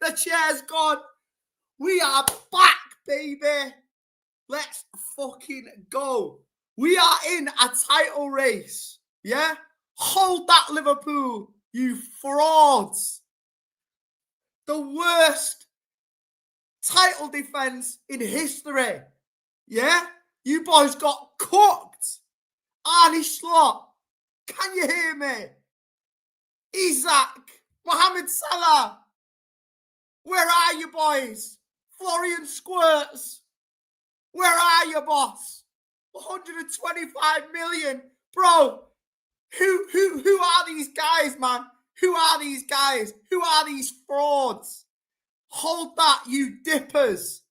The chair's gone. We are back, baby. Let's fucking go. We are in a title race. Yeah? Hold that, Liverpool, you frauds. The worst title defense in history. Yeah? You boys got cooked. Arnie Slot. Can you hear me? Isaac. Mohamed Salah. Where are you, boys? Florian Squirts. Where are you, boss? 125 million. Bro, who are these guys, man? Who are these guys? Who are these frauds? Hold that, you dippers.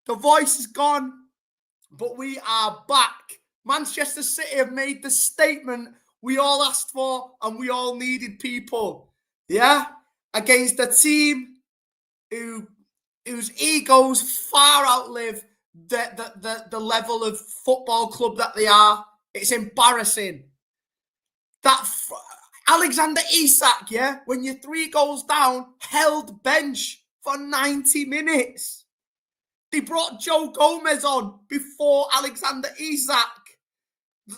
The voice is gone, but we are back. Manchester City have made the statement we all asked for and we all needed, people. Yeah? Against a team whose egos far outlive the level of football club that they are. It's embarrassing. Alexander Isak, yeah, when you're 3 goals down, held bench for 90 minutes. They brought Joe Gomez on before Alexander Isak.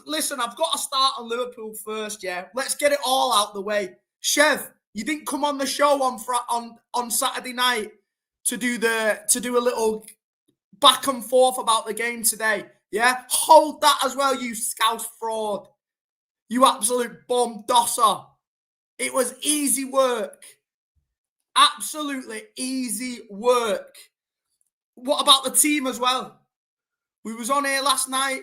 Listen, I've got to start on Liverpool first, yeah? Let's get it all out the way. Chev, you didn't come on the show on Saturday night to do a little back and forth about the game today, yeah? Hold that as well, you scouse fraud. You absolute bomb dosser. It was easy work. Absolutely easy work. What about the team as well? We was on here last night.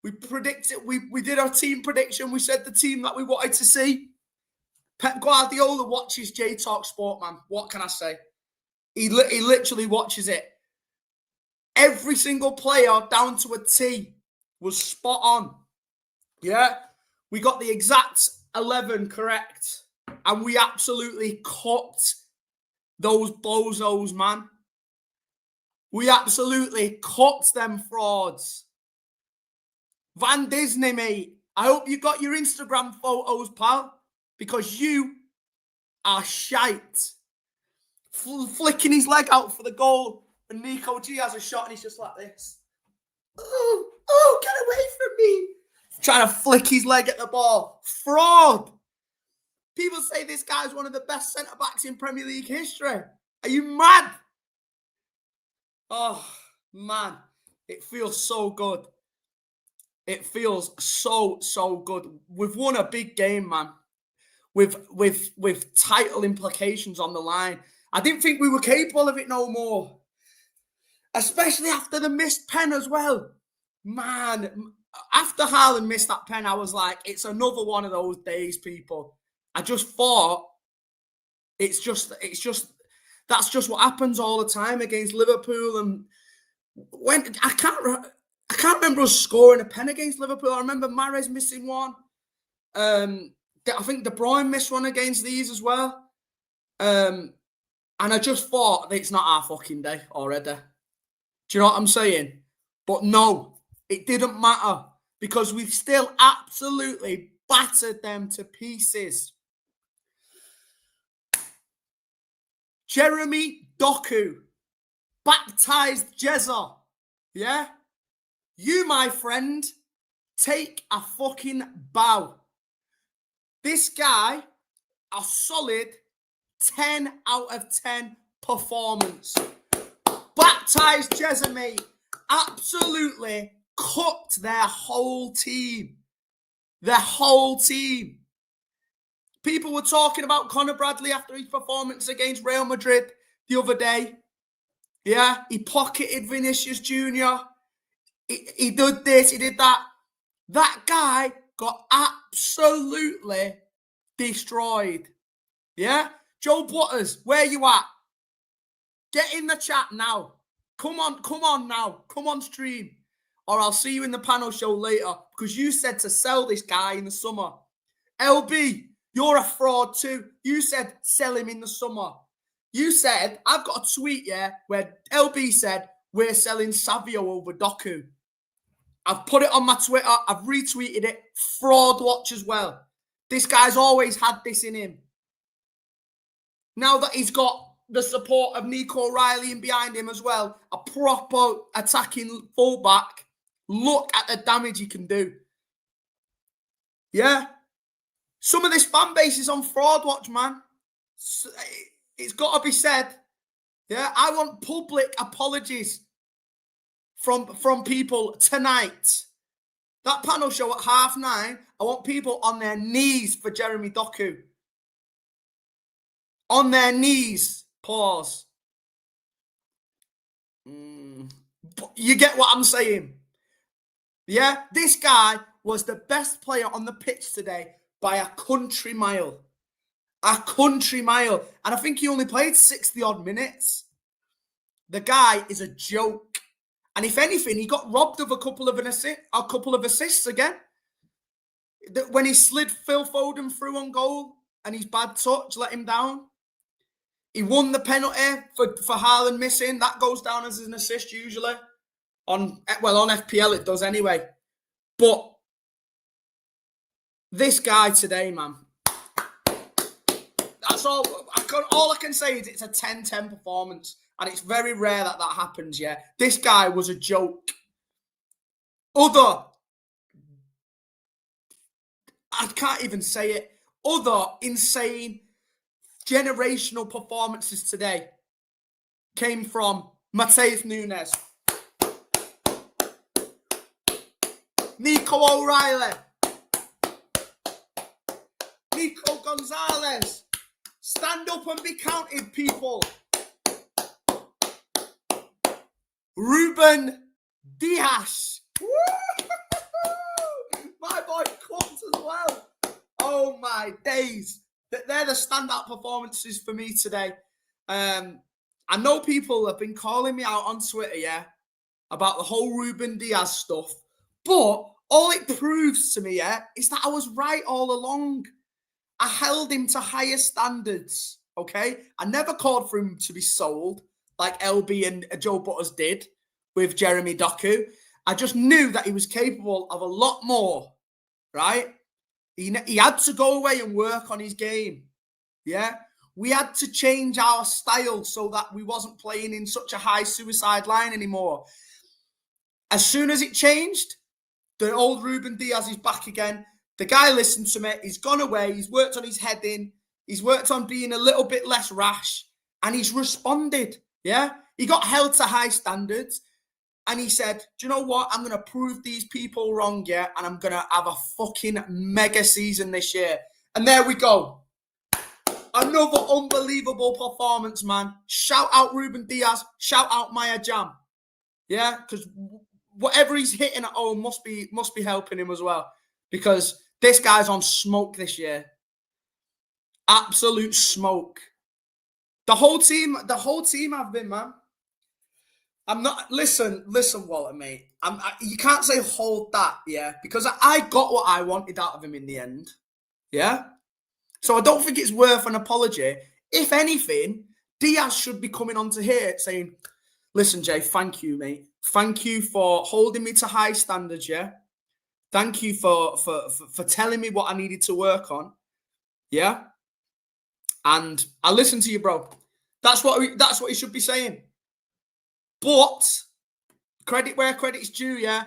We predicted, we did our team prediction. We said the team that we wanted to see. Pep Guardiola watches J Talk Sport, man. What can I say? He literally watches it. Every single player down to a T was spot on. Yeah? We got the exact 11 correct. And we absolutely cooked those bozos, man. We absolutely cooked them frauds. Van Disney, mate. I hope you got your Instagram photos, pal. Because you are shite. Flicking his leg out for the goal. And Nico G has a shot and he's just like this. Oh, get away from me. Trying to flick his leg at the ball. Fraud. People say this guy's one of the best centre-backs in Premier League history. Are you mad? Oh, man. It feels so good. It feels so good. We've won a big game, man. With title implications on the line. I didn't think we were capable of it no more. Especially after the missed pen as well. Man, after Haaland missed that pen, I was like, it's another one of those days, people. I just thought that's just what happens all the time against Liverpool. And when I can't remember us scoring a pen against Liverpool. I remember Mahrez missing one. I think De Bruyne missed one against these as well. And I just thought it's not our fucking day already. Do you know what I'm saying? But no, it didn't matter because we've still absolutely battered them to pieces. Jeremy Doku, baptized Jezza. Yeah? You, my friend, take a fucking bow. This guy, a solid 10 out of 10 performance. Baptized Jezza, mate. Absolutely cooked their whole team. Their whole team. People were talking about Conor Bradley after his performance against Real Madrid the other day. Yeah, he pocketed Vinicius Jr. He did this, he did that. That guy got absolutely destroyed. Yeah? Joe Butters, where you at? Get in the chat now. Come on now. Come on stream. Or I'll see you in the panel show later because you said to sell this guy in the summer. LB, you're a fraud too. You said sell him in the summer. You said, I've got a tweet, yeah, where LB said, we're selling Savio over Doku. I've put it on my Twitter. I've retweeted it. Fraud watch as well. This guy's always had this in him. Now that he's got the support of Nico O'Reilly and behind him as well, a proper attacking fullback, look at the damage he can do. Yeah. Some of this fan base is on fraud watch, man. It's got to be said. Yeah, I want public apologies from people tonight. That panel show at 9:30, I want people on their knees for Jeremy Doku. On their knees. Pause. You get what I'm saying? Yeah, this guy was the best player on the pitch today by a country mile. A country mile. And I think he only played 60-odd minutes. The guy is a joke. And if anything, he got robbed of a couple of assists again. When he slid Phil Foden through on goal and his bad touch let him down. He won the penalty for Haaland missing. That goes down as an assist usually. On FPL it does anyway. But this guy today, man. That's all. All I can say is it's a 10-10 performance. And it's very rare that happens, yeah. This guy was a joke. I can't even say it. Other insane generational performances today came from Matheus Nunes, Nico O'Reilly, Nico Gonzalez. Stand up and be counted, people. Ruben Dias. My boy cooked as well. Oh my days. They're the standout performances for me today. I know people have been calling me out on Twitter, yeah, about the whole Ruben Dias stuff. But all it proves to me, yeah, is that I was right all along. I held him to higher standards, okay? I never called for him to be sold like LB and Joe Butters did with Jeremy Doku. I just knew that he was capable of a lot more, right? He had to go away and work on his game, yeah? We had to change our style so that we wasn't playing in such a high suicide line anymore. As soon as it changed, the old Ruben Dias is back again. The guy listened to me. He's gone away. He's worked on his heading. He's worked on being a little bit less rash. And he's responded, yeah? He got held to high standards. And he said, do you know what? I'm going to prove these people wrong, yeah? And I'm going to have a fucking mega season this year. And there we go. Another unbelievable performance, man. Shout out Ruben Dias. Shout out Maya Jam. Yeah? Because whatever he's hitting at home must be helping him as well. Because this guy's on smoke this year. Absolute smoke. The whole team have been, man. I'm not. Listen, Walter, mate. You can't say hold that, yeah, because I got what I wanted out of him in the end, yeah. So I don't think it's worth an apology. If anything, Diaz should be coming onto here saying, "Listen, Jay, thank you, mate. Thank you for holding me to high standards, yeah. Thank you for telling me what I needed to work on, yeah. And I listened to you, bro. That's what he should be saying." But credit where credit's due, yeah.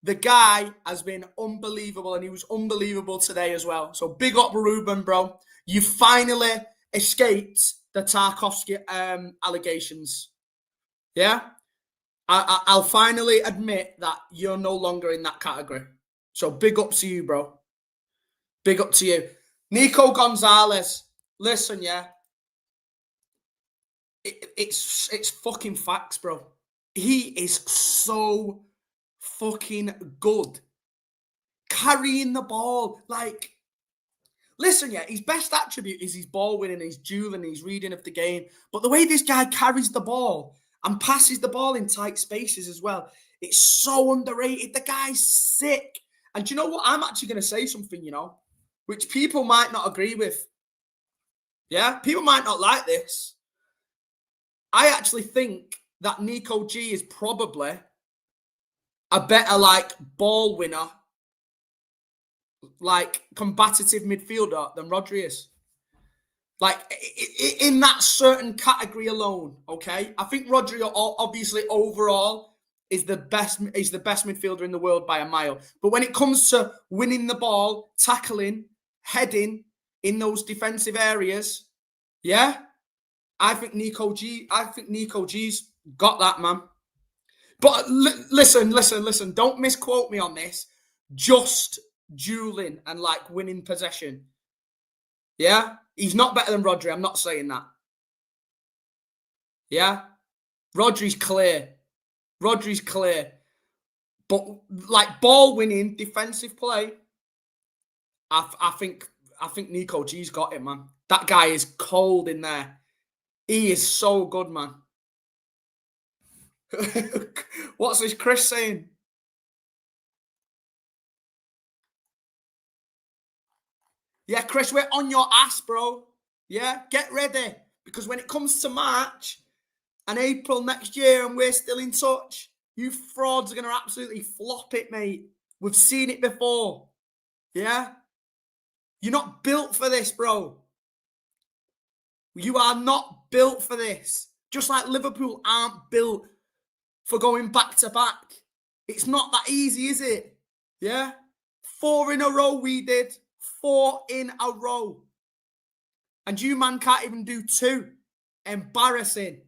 The guy has been unbelievable, and he was unbelievable today as well. So big up Ruben, bro. You finally escaped the Tarkovsky allegations. Yeah? I'll finally admit that you're no longer in that category. So big up to you, bro. Big up to you. Nico Gonzalez. Listen, yeah. It's fucking facts, bro. He is so fucking good. Carrying the ball. Like, listen, yeah, his best attribute is his ball winning, his dueling, his reading of the game. But the way this guy carries the ball and passes the ball in tight spaces as well, it's so underrated. The guy's sick. And do you know what? I'm actually going to say something, you know, which people might not agree with. Yeah? People might not like this. I actually think that Nico G is probably a better, like, ball winner, like, combative midfielder than Rodri is. Like, in that certain category alone, okay? I think Rodri, obviously, overall, is the best midfielder in the world by a mile. But when it comes to winning the ball, tackling, heading in those defensive areas, yeah, I think Nico G's got that, man. But listen. Don't misquote me on this. Just dueling and like winning possession. Yeah, he's not better than Rodri. I'm not saying that. Yeah, Rodri's clear. But like ball winning, defensive play, I think Nico G's got it, man. That guy is cold in there. He is so good, man. What's this Chris saying? Yeah, Chris, we're on your ass, bro. Yeah, get ready. Because when it comes to March and April next year and we're still in touch, you frauds are going to absolutely flop it, mate. We've seen it before. Yeah? You're not built for this, bro. You are not built for this. Just like Liverpool aren't built for going back to back. It's not that easy, is it? Yeah? 4 in a row we did. 4 in a row. And you, man, can't even do 2. Embarrassing.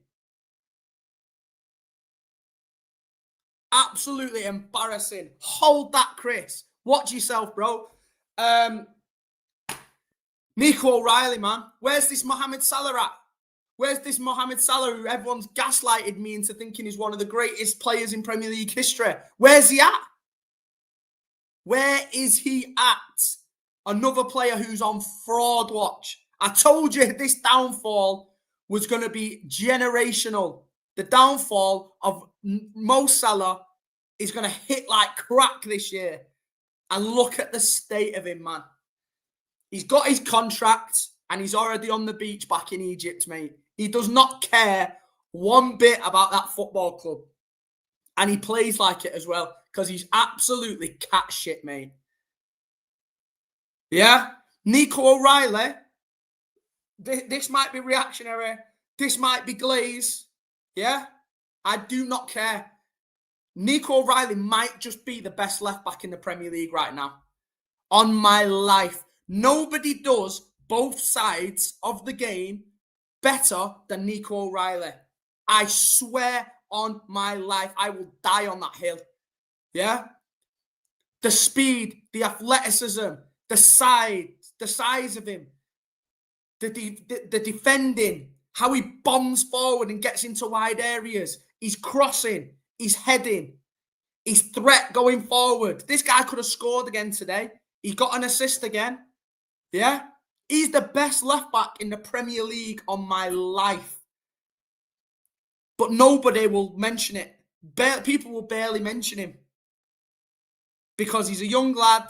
Absolutely embarrassing. Hold that, Chris. Watch yourself, bro. Nico O'Reilly, man. Where's this Mohamed Salah at? Where's this Mohamed Salah who everyone's gaslighted me into thinking is one of the greatest players in Premier League history? Where's he at? Where is he at? Another player who's on fraud watch. I told you this downfall was going to be generational. The downfall of Mo Salah is going to hit like crack this year. And look at the state of him, man. He's got his contract and he's already on the beach back in Egypt, mate. He does not care one bit about that football club. And he plays like it as well because he's absolutely cat shit, mate. Yeah? Nico O'Reilly, this might be reactionary. This might be glaze. Yeah? I do not care. Nico O'Reilly might just be the best left back in the Premier League right now. On my life. Nobody does both sides of the game better than Nico O'Reilly. I swear on my life, I will die on that hill. Yeah? The speed, the athleticism, the size of him, the defending, how he bombs forward and gets into wide areas. He's crossing, he's heading, his threat going forward. This guy could have scored again today. He got an assist again. Yeah? He's the best left back in the Premier League on my life. But nobody will mention it. People will barely mention him. Because he's a young lad,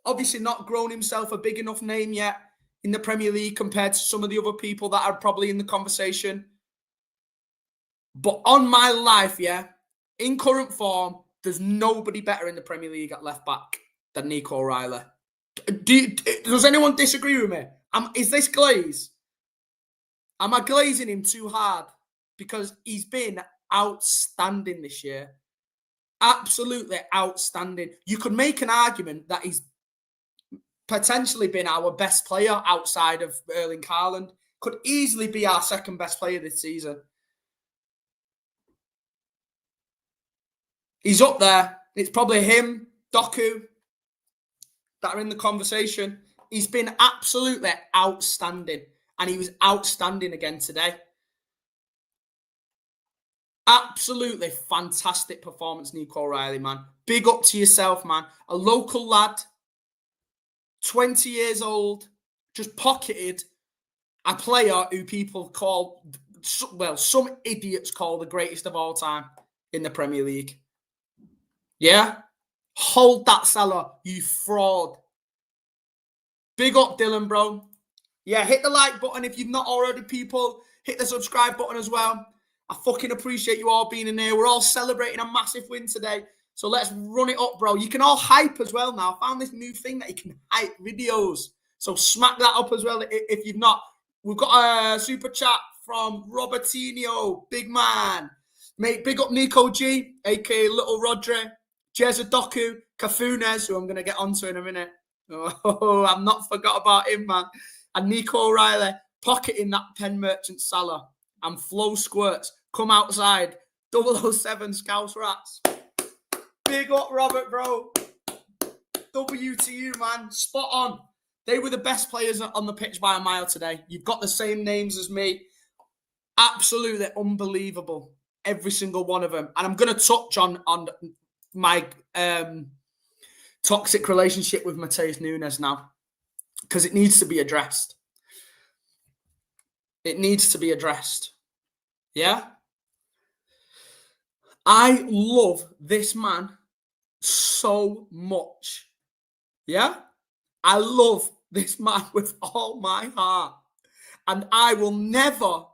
obviously not grown himself a big enough name yet in the Premier League compared to some of the other people that are probably in the conversation. But on my life, yeah, in current form, there's nobody better in the Premier League at left back than Nico O'Reilly. Does anyone disagree with me? Is this glaze? Am I glazing him too hard? Because he's been outstanding this year. Absolutely outstanding. You could make an argument that he's potentially been our best player outside of Erling Haaland. Could easily be our second best player this season. He's up there. It's probably him, Doku, that are in the conversation. He's been absolutely outstanding. And he was outstanding again today. Absolutely fantastic performance, Nico O'Reilly, man. Big up to yourself, man. A local lad, 20 years old, just pocketed a player who people call, well, some idiots call the greatest of all time in the Premier League. Yeah? Hold that, Salah, you fraud. Big up, Dylan, bro. Yeah, hit the like button if you've not already, people. Hit the subscribe button as well. I fucking appreciate you all being in here. We're all celebrating a massive win today. So let's run it up, bro. You can all hype as well now. I found this new thing that you can hype videos. So smack that up as well if you've not. We've got a super chat from Robertinho, big man. Mate, big up Nico G, aka Little Rodri, Jezadoku, Kafunes, who I'm going to get onto in a minute. Oh, I'm not forgot about him, man. And Nico O'Reilly, pocketing that pen merchant Salah. And Flow Squirts, come outside. 007 Scouse Rats. Big up, Robert, bro. W to you, man. Spot on. They were the best players on the pitch by a mile today. You've got the same names as me. Absolutely unbelievable. Every single one of them. And I'm going to touch on my toxic relationship with Matheus Nunes now. Because it needs to be addressed. It needs to be addressed. Yeah? I love this man so much. Yeah? I love this man with all my heart. And I will never,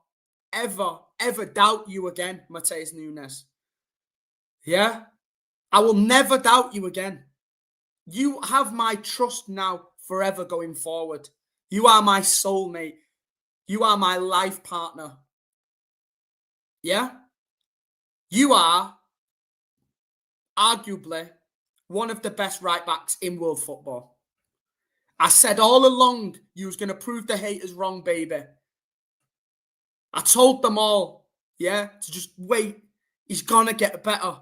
ever, ever doubt you again, Matheus Nunes. Yeah? I will never doubt you again. You have my trust now forever going forward. You are my soulmate. You are my life partner. Yeah? You are arguably one of the best right backs in world football. I said all along you was going to prove the haters wrong, baby. I told them all, yeah, to just wait. He's going to get better.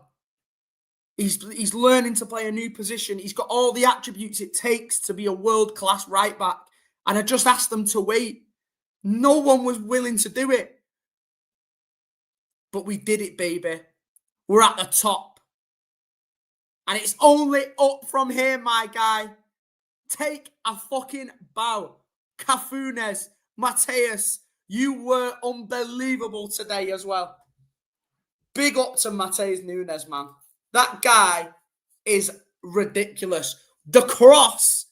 He's learning to play a new position. He's got all the attributes it takes to be a world-class right back. And I just asked them to wait. No one was willing to do it. But we did it, baby. We're at the top. And it's only up from here, my guy. Take a fucking bow. Kafunes, Matheus, you were unbelievable today as well. Big up to Matheus Nunes, man. That guy is ridiculous. The cross,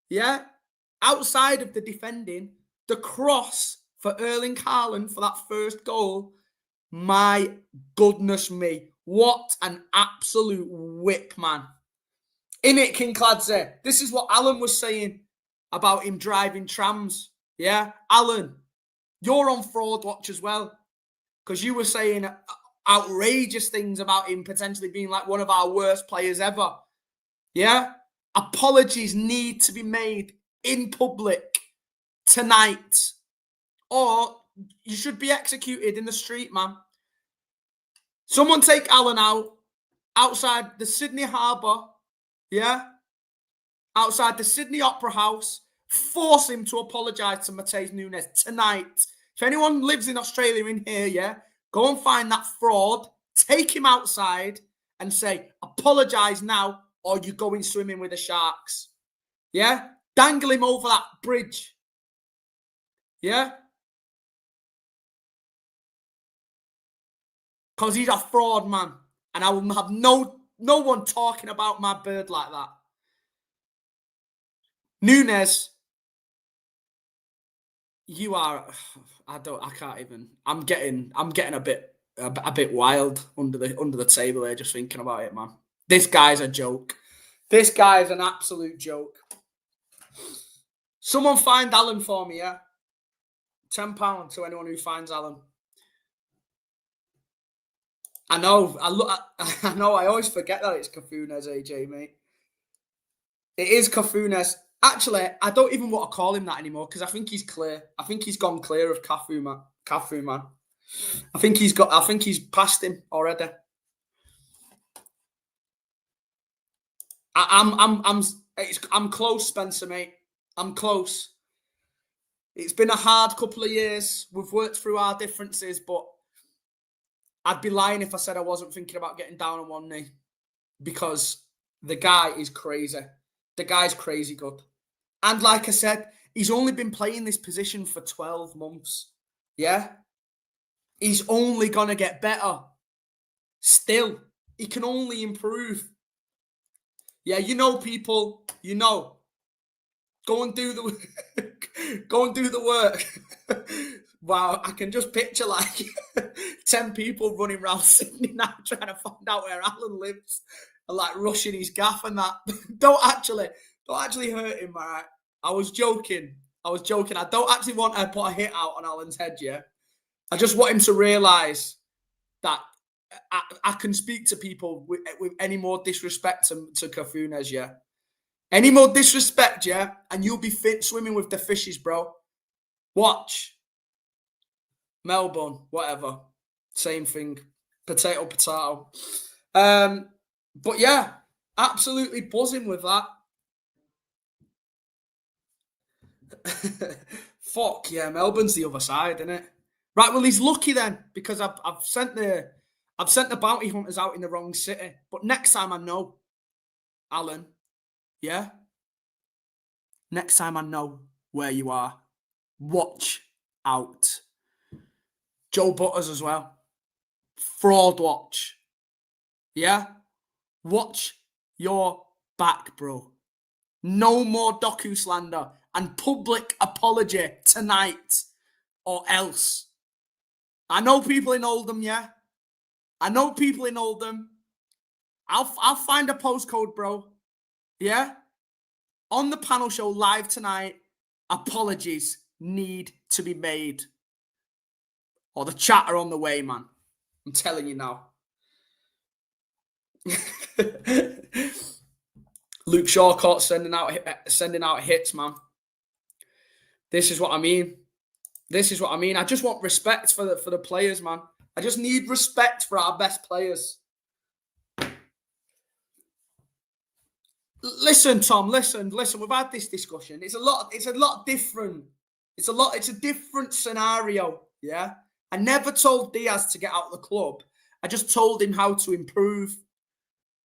yeah, outside of the defending, the cross for Erling Haaland for that first goal, my goodness me. What an absolute whip, man. In it, King Cladze. This is what Alan was saying about him driving trams. Yeah, Alan, you're on Fraud Watch as well. Because you were saying outrageous things about him potentially being like one of our worst players ever. Yeah? Apologies need to be made in public tonight. Or you should be executed in the street, man. Someone take Alan out outside the Sydney Harbour. Yeah? Outside the Sydney Opera House. Force him to apologise to Matheus Nunes tonight. If anyone lives in Australia in here, yeah, go and find that fraud, take him outside and say, apologise now or you're going swimming with the sharks. Yeah? Dangle him over that bridge. Yeah? Because he's a fraud, man. And I will have no one talking about my bird like that. Nunes, you are... I can't even. I'm getting a bit wild under the table there just thinking about it, man. This guy's a joke. This guy's an absolute joke. Someone find Alan for me, yeah? £10 to anyone who finds Alan. I know. I know. I always forget that it's Kafunes, AJ, mate. It is Kafunes. Actually, I don't even want to call him that anymore because I think he's clear. I think he's gone clear of Cafu, man. I think he's past him already. I'm close, Spencer, mate. I'm close. It's been a hard couple of years. We've worked through our differences, but I'd be lying if I said I wasn't thinking about getting down on one knee because the guy is crazy. The guy's crazy good. And like I said, he's only been playing this position for 12 months. Yeah? He's only going to get better. Still, he can only improve. Yeah, you know, people, you know. Go and do the work. Wow, I can just picture like 10 people running around Sydney now trying to find out where Alan lives and like rushing his gaff and that. Don't actually hurt him, all right? I was joking. I was joking. I don't actually want to put a hit out on Alan's head, yeah? I just want him to realise that I can speak to people with any more disrespect to Cafunes, yeah? Any more disrespect, yeah? And you'll be fit swimming with the fishes, bro. Watch. Melbourne, whatever. Same thing. Potato, potato. But yeah, absolutely buzzing with that. Fuck yeah, Melbourne's the other side, isn't it? Right, well he's lucky then because I've sent the bounty hunters out in the wrong city. But next time I know, Alan, yeah. Next time I know where you are, watch out. Joe Butters as well. Fraud watch. Yeah? Watch your back, bro. No more docu slander and public apology tonight or else. I know people in Oldham, yeah? I know people in Oldham. I'll find a postcode, bro. Yeah? On the panel show live tonight, apologies need to be made. Or the chat are on the way, man. I'm telling you now. Luke Shawcott sending out hits, man. This is what I mean. This is what I mean. I just want respect for the players, man. I just need respect for our best players. Listen, Tom. Listen. We've had this discussion. It's a lot different. It's a different scenario. Yeah. I never told Diaz to get out of the club. I just told him how to improve.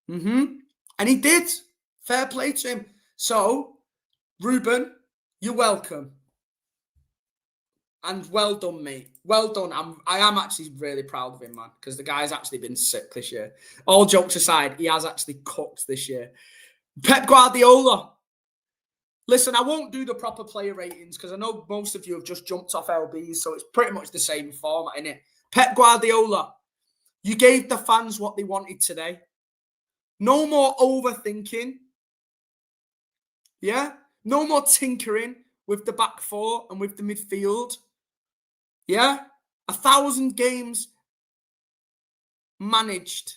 And he did. Fair play to him. So, Ruben, you're welcome. And well done, mate. Well done. I am actually really proud of him, man, because the guy's actually been sick this year. All jokes aside, he has actually cooked this year. Pep Guardiola. Listen, I won't do the proper player ratings because I know most of you have just jumped off LBs, so it's pretty much the same format, innit? Pep Guardiola, you gave the fans what they wanted today. No more overthinking. Yeah? No more tinkering with the back four and with the midfield. Yeah? 1,000 games managed.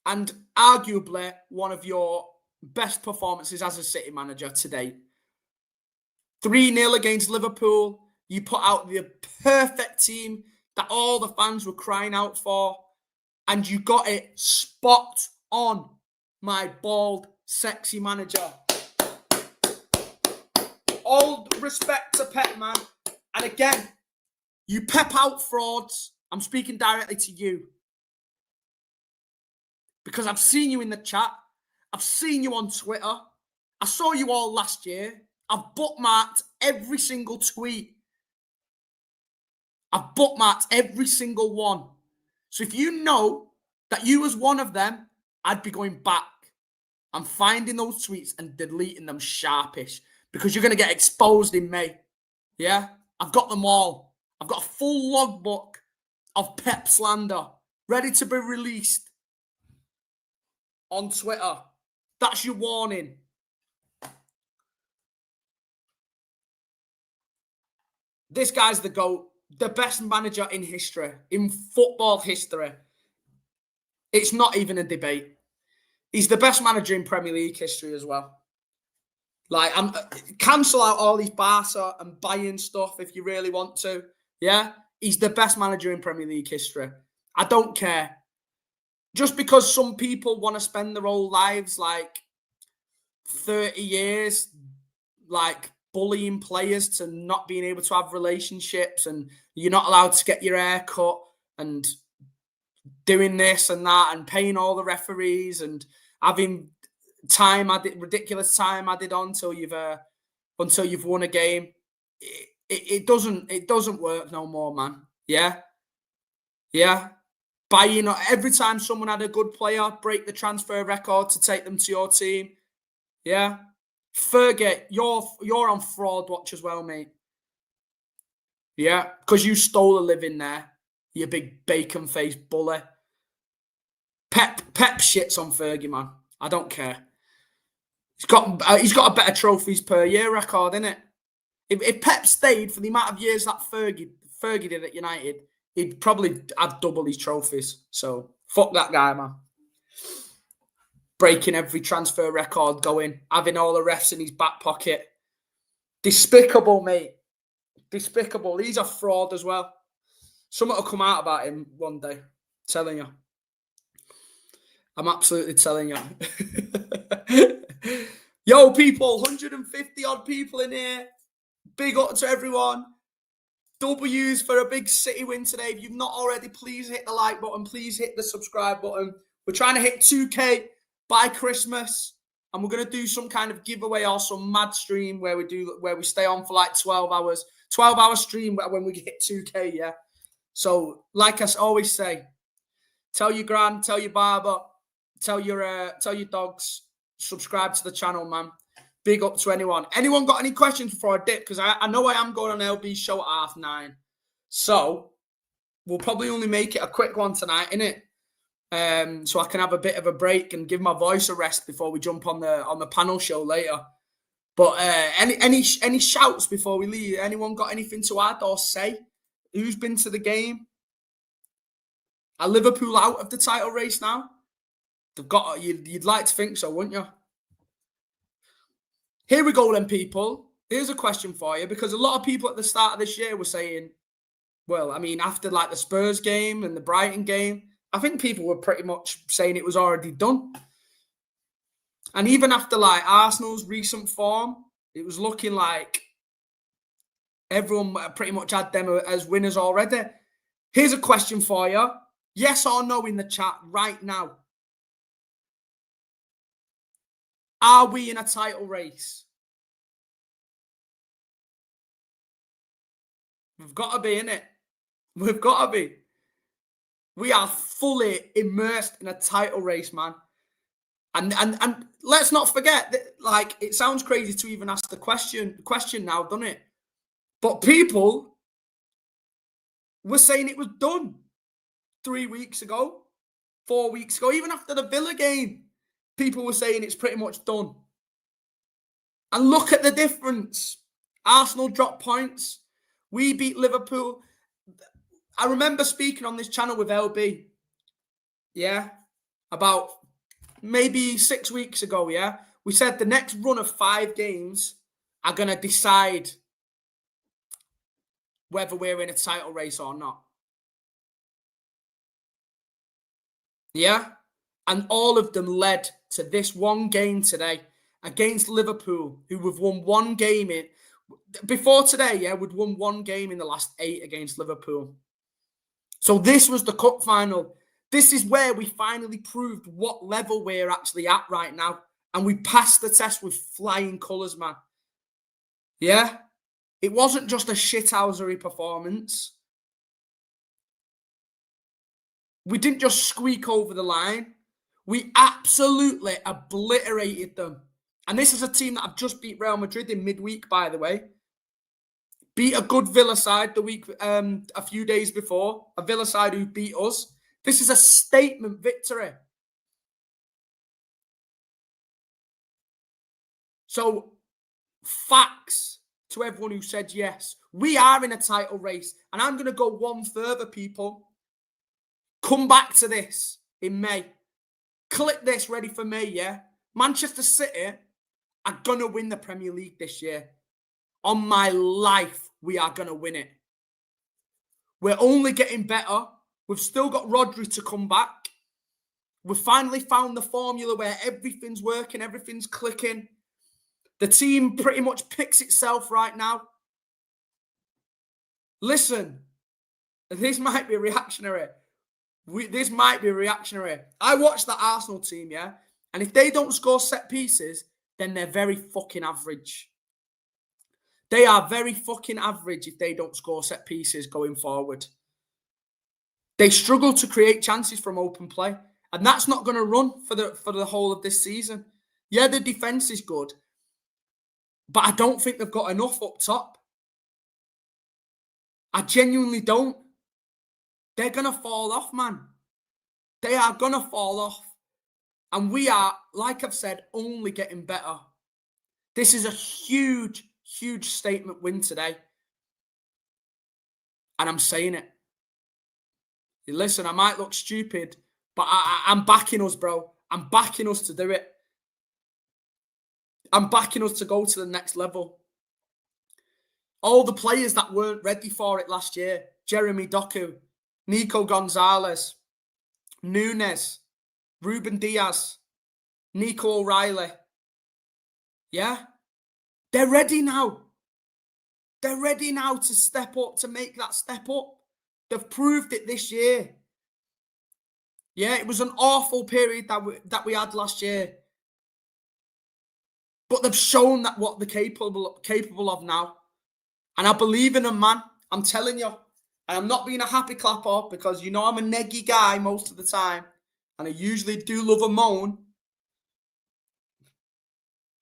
And arguably one of your best performances as a City manager today. 3-0 against Liverpool. You put out the perfect team that all the fans were crying out for. And you got it spot on, my bald, sexy manager. All respect to Pep, man. And again, you pep out frauds. I'm speaking directly to you. Because I've seen you in the chat. I've seen you on Twitter. I saw you all last year. I've bookmarked every single tweet. I've bookmarked every single one. So if you know that you was one of them, I'd be going back and finding those tweets and deleting them sharpish because you're going to get exposed in May. Yeah? I've got them all. I've got a full logbook of Pep slander ready to be released on Twitter. That's your warning. This guy's the GOAT. The best manager in history, in football history. It's not even a debate. He's the best manager in Premier League history as well. Like, cancel out all these Barca and Bayern stuff if you really want to. Yeah? He's the best manager in Premier League history. I don't care. Just because some people want to spend their whole lives, like, 30 years, like, bullying players to not being able to have relationships and you're not allowed to get your hair cut and doing this and that and paying all the referees and having ridiculous time added on until you've won a game. It doesn't work no more, man. Yeah. Buying every time someone had a good player, break the transfer record to take them to your team. Yeah. Fergie, you're on fraud watch as well, mate. Yeah, because you stole a living there, you big bacon-faced bully. Pep shits on Fergie, man. I don't care. He's got a better trophies per year record, innit? If Pep stayed for the amount of years that Fergie did at United, he'd probably have double his trophies. So fuck that guy, man. Breaking every transfer record going, having all the refs in his back pocket. Despicable, mate. Despicable. He's a fraud as well. Something will come out about him one day. I'm telling you. I'm absolutely telling you. Yo, people, 150 odd people in here. Big up to everyone. W's for a big City win today. If you've not already, please hit the like button. Please hit the subscribe button. We're trying to hit 2K by Christmas. And we're going to do some kind of giveaway or some mad stream where we stay on for like 12 hours. 12-hour stream when we hit 2K, yeah? So, like I always say, tell your gran, tell your barber, tell your dogs, subscribe to the channel, man. Big up to anyone. Anyone got any questions before I dip? Because I know I am going on LB's show at 9:30. So, we'll probably only make it a quick one tonight, innit? So I can have a bit of a break and give my voice a rest before we jump on the panel show later. But any shouts before we leave? Anyone got anything to add or say? Who's been to the game? Are Liverpool out of the title race now? They've got. You'd like to think so, wouldn't you? Here we go then, people. Here's a question for you, because a lot of people at the start of this year were saying, well, I mean, after like the Spurs game and the Brighton game, I think people were pretty much saying it was already done. And even after like Arsenal's recent form, it was looking like everyone pretty much had them as winners already. Here's a question for you. Yes or no in the chat right now. Are we in a title race? We've got to be, innit? We've got to be. We are fully immersed in a title race, man. And let's not forget that, like, it sounds crazy to even ask the question now, doesn't it? But people were saying it was done 3 weeks ago, 4 weeks ago, even after the Villa game. People were saying it's pretty much done. And look at the difference. Arsenal dropped points. We beat Liverpool. I remember speaking on this channel with LB. Yeah. About maybe 6 weeks ago, yeah. We said the next run of 5 games are going to decide whether we're in a title race or not. Yeah. And all of them led to this one game today against Liverpool, who we've won one game in. Before today, yeah, we'd won one game in the last 8 against Liverpool. So this was the cup final. This is where we finally proved what level we're actually at right now. And we passed the test with flying colours, man. Yeah? It wasn't just a shithousery performance. We didn't just squeak over the line. We absolutely obliterated them. And this is a team that have just beat Real Madrid in midweek, by the way. Beat a good Villa side the week, a few days before. A Villa side who beat us. This is a statement victory. So, facts to everyone who said yes. We are in a title race. And I'm going to go one further, people. Come back to this in May. Click this, ready for May, yeah? Manchester City are going to win the Premier League this year. On my life, we are going to win it. We're only getting better. We've still got Rodri to come back. We've finally found the formula where everything's working, everything's clicking. The team pretty much picks itself right now. Listen, this might be reactionary. This might be reactionary. I watched the Arsenal team, yeah? And if they don't score set pieces, then they're very fucking average. They are very fucking average if they don't score set pieces going forward. They struggle to create chances from open play. And that's not going to run for the whole of this season. Yeah, the defence is good. But I don't think they've got enough up top. I genuinely don't. They're going to fall off, man. They are going to fall off. And we are, like I've said, only getting better. This is a huge, huge statement win today. And I'm saying it. Listen, I might look stupid, but I'm backing us, bro. I'm backing us to do it. I'm backing us to go to the next level. All the players that weren't ready for it last year, Jeremy Doku, Nico Gonzalez, Nunes, Ruben Diaz, Nico O'Reilly. Yeah? They're ready now. They're ready now to step up, to make that step up. They've proved it this year. Yeah, it was an awful period that we had last year. But they've shown that what they're capable of now. And I believe in them, man. I'm telling you. And I'm not being a happy clapper because, you know, I'm a neggy guy most of the time. And I usually do love a moan.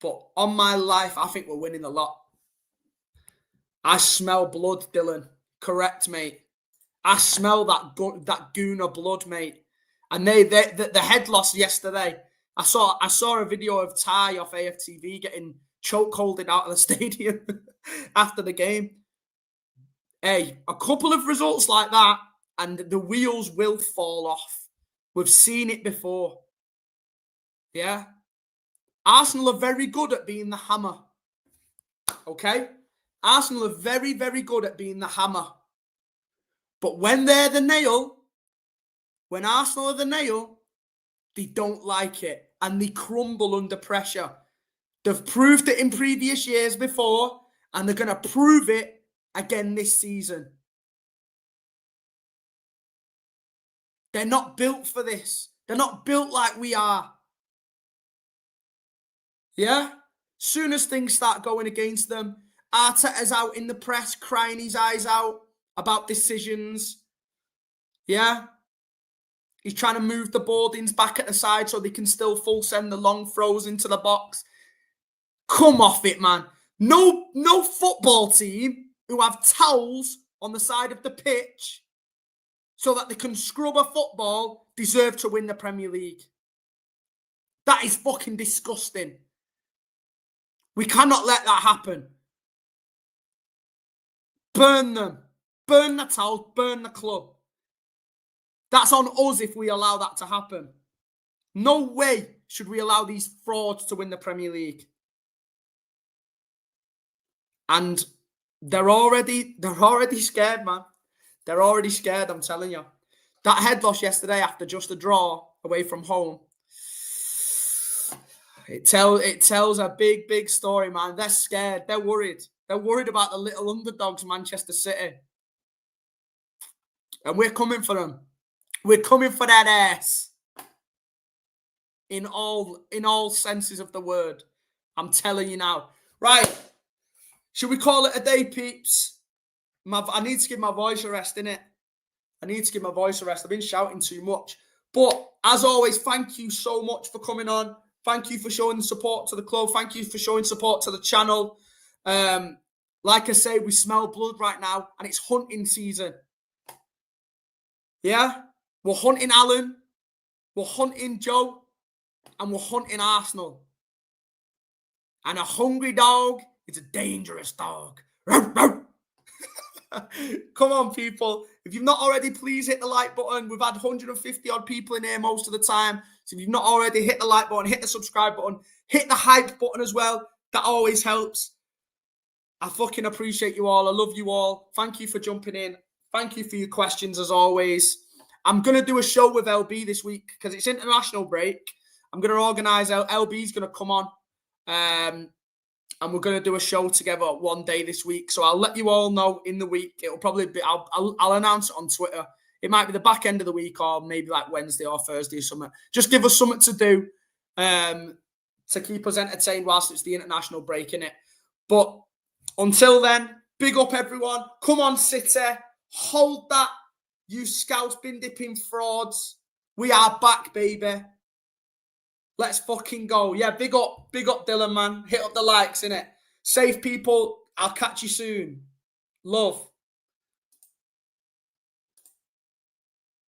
But on my life, I think we're winning a lot. I smell blood, Dylan. Correct, mate. I smell that Gooner blood, mate. And the head loss yesterday. I saw a video of Ty off AFTV getting chokeholded out of the stadium after the game. Hey, a couple of results like that, and the wheels will fall off. We've seen it before. Yeah? Arsenal are very good at being the hammer. Okay? Arsenal are very, very good at being the hammer. But when they're the nail, when Arsenal are the nail, they don't like it. And they crumble under pressure. They've proved it in previous years before, and they're going to prove it again this season. They're not built for this. They're not built like we are. Yeah? Soon as things start going against them, Arteta's out in the press crying his eyes out about decisions. Yeah? He's trying to move the boardings back at the side so they can still full send the long throws into the box. Come off it, man. No football team who have towels on the side of the pitch so that they can scrub a football deserve to win the Premier League. That is fucking disgusting. We cannot let that happen. Burn them. Burn the towels. Burn the club. That's on us if we allow that to happen. No way should we allow these frauds to win the Premier League. And they're already scared, man. They're already scared, I'm telling you. That head loss yesterday after just a draw away from home, it tells a big, big story, man. They're scared. They're worried. They're worried about the little underdogs, Manchester City. And we're coming for them. We're coming for that ass. In all senses of the word. I'm telling you now. Right. Should we call it a day, peeps? I need to give my voice a rest, innit? I need to give my voice a rest. I've been shouting too much. But, as always, thank you so much for coming on. Thank you for showing support to the club. Thank you for showing support to the channel. Like I say, we smell blood right now, and it's hunting season. Yeah? We're hunting Alan. We're hunting Joe. And we're hunting Arsenal. And a hungry dog is a dangerous dog. Come on, people. If you've not already, please hit the like button. We've had 150 odd people in here most of the time. So if you've not already, hit the like button, hit the subscribe button, hit the hype button as well. That always helps. I fucking appreciate you all. I love you all. Thank you for jumping in. Thank you for your questions as always. I'm going to do a show with LB this week because it's international break. I'm going to organise. LB's going to come on. And we're going to do a show together one day this week. So I'll let you all know in the week. It'll probably be, I'll announce it on Twitter. It might be the back end of the week or maybe like Wednesday or Thursday or something. Just give us something to do to keep us entertained whilst it's the international break, innit? But until then, big up everyone. Come on, City. Hold that, you scouts bin dipping frauds. We are back, baby. Let's fucking go. Yeah, big up Dylan, man. Hit up the likes, innit? Safe people. I'll catch you soon. Love.